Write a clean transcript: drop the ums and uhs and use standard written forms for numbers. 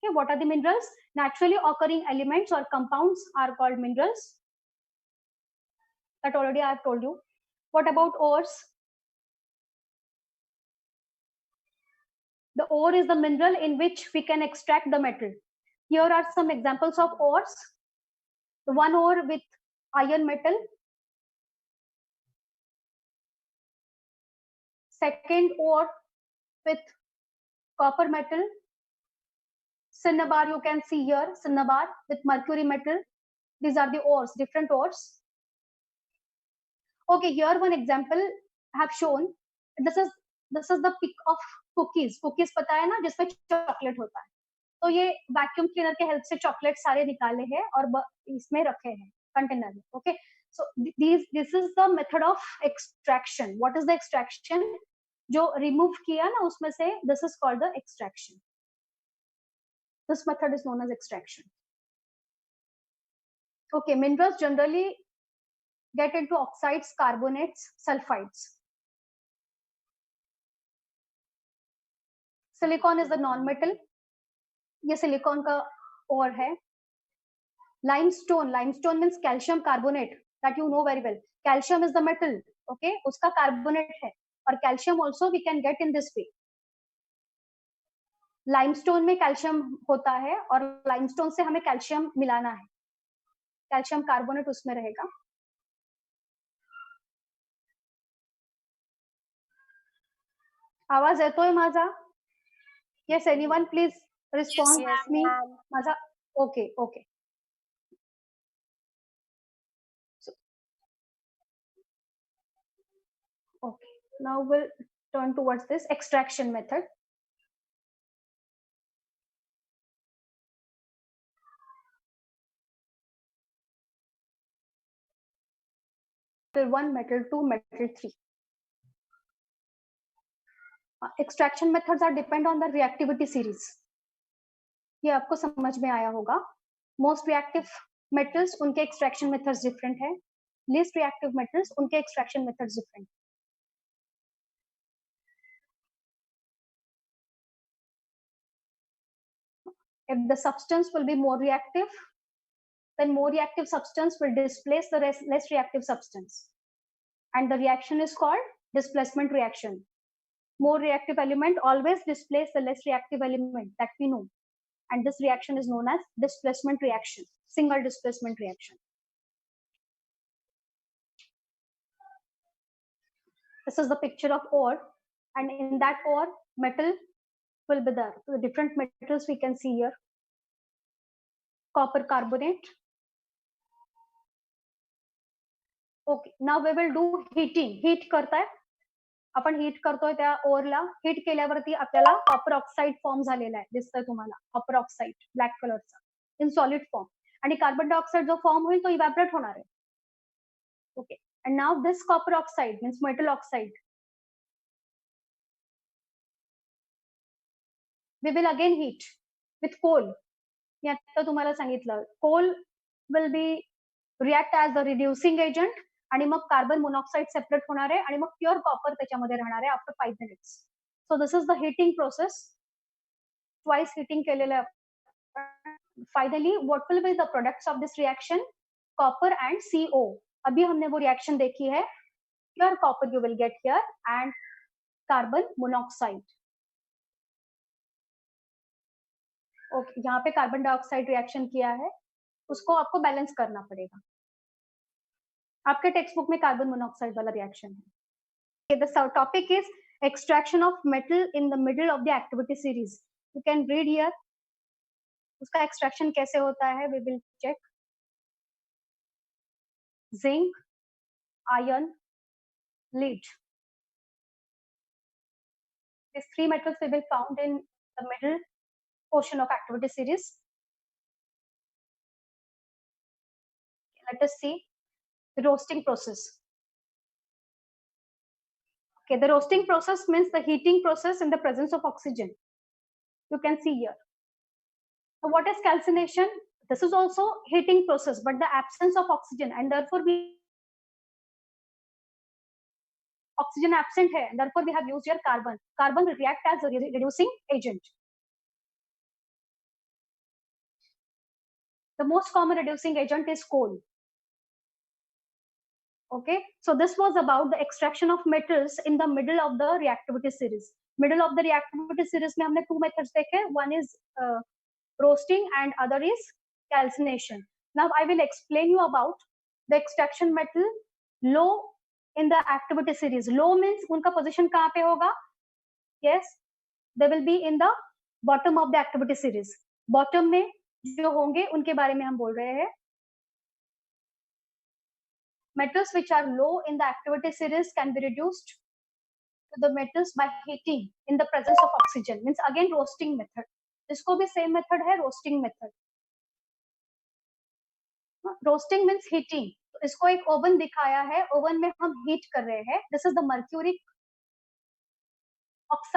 Okay, what are the minerals? Naturally occurring elements or compounds are called minerals. That already I have told you. What about ores? The ore is the mineral in which we can extract the metal. Here are some examples of ores. The one ore with iron metal. Second ore with copper metal. Cinnabar you can see here, cinnabar with mercury metal. These are the ores, different ores. Okay, here one example I have shown. This is the pic of cookies. Cookies पता है ना जिसमें chocolate होता है. तो ये vacuum cleaner के help से चॉकलेट सारे निकाले हैं और इसमें रखे हैं कंटेनर में. Okay, so this is the method of extraction. What is the extraction? जो remove किया ना उसमें से, this is called the extraction. This method is known as extraction. Okay, minerals generally get into oxides, carbonates, sulfides. Silicon is the non-metal. ये silicon का और है. limestone means calcium carbonate, that you know very well. Calcium is the metal, okay, उसका carbonate है, और calcium also we can get in this way. limestone में calcium होता है और limestone से हमें calcium मिलाना है. calcium carbonate उसमें रहेगा. आवाज येतोय माझा? Yes, anyone please respond. Yes, me. ma'am. माझा okay. Okay, now we'll turn towards this extraction method. Metal 1, metal 2, metal 3. Extraction methods are depend on the reactivity series. ये आपको समझ में आया होगा. Most reactive metals उनके extraction methods different है. Least reactive metals उनके extraction methods different. If the substance will be more reactive, then more reactive substance will displace the less reactive substance, and the reaction is called displacement reaction. More reactive element always displace the less reactive element, that we know, and this reaction is known as displacement reaction, single displacement reaction. This is the picture of ore, and in that ore metal will be there. So the different metals we can see here. Copper carbonate. Okay, now we will do heating. Heat करताय, आपण heat करतोय त्या Orla. Heat केल्यावरती आपल्याला copper oxide form झालेला आहे, दिसतोय तुम्हाला कॉपर ऑक्साईड ब्लॅक कलरचा इन सॉलिड फॉर्म. आणि कार्बन डायऑक्साईड जो फॉर्म होईल तो इव्हॅपोरेट होणार आहे. Okay, and now this copper oxide means metal oxide, we will again heat with coal. मी आता तुम्हाला सांगितलं, coal will be react as the reducing agent, आणि मग कार्बन मोनॉक्साईड सेपरेट होणार आहे आणि मग प्युअर कॉपर त्याच्यामध्ये राहणार आहे after 5 minutes. So this is the heating process. Twice heating केलेलं आहे. Finally what will be the products of this reaction? Copper and CO. अभी हमने वो रिएक्शन देखी है. Pure copper you will get here and carbon monoxide. Okay, यहाँ पे carbon dioxide reaction किया है, उसको आपको बैलेंस करना पड़ेगा. आपके टेक्स्ट बुक में कार्बन मोनोऑक्साइड वाला रिएक्शन है. The topic is extraction of metal in the middle of the activity series. You can read here. उसका एक्सट्रैक्शन कैसे होता है? We will check. Zinc, iron, lead. These three metals we will found in the middle portion of activity series. Let us see the roasting process. Okay, the roasting process means the heating process in the presence of oxygen. You can see here. So what is calcination? This is also heating process, but the absence of oxygen, and therefore oxygen absent है, therefore we have used here carbon. Carbon will react as a reducing agent. The most common reducing agent is coal. Okay, so this was about the extraction of metals in the middle of the reactivity series. Middle of the reactivity series में हमने two methods देखे. One is roasting and other is calcination. Now I will explain you about the extraction metal low in the activity series. Low means उनका position कहाँ पे होगा? Yes, they will be in the bottom of the activity series. Bottom में जो होंगे उनके बारे में हम बोल रहे हैं. Metals which are low in the activity series can be reduced to the metals by heating in the presence of oxygen. Means again roasting method. इसको भी same method है, roasting method. Roasting means heating. तो इसको एक oven दिखाया है, oven में हम हीट कर रहे हैं. This is the mercury oxide.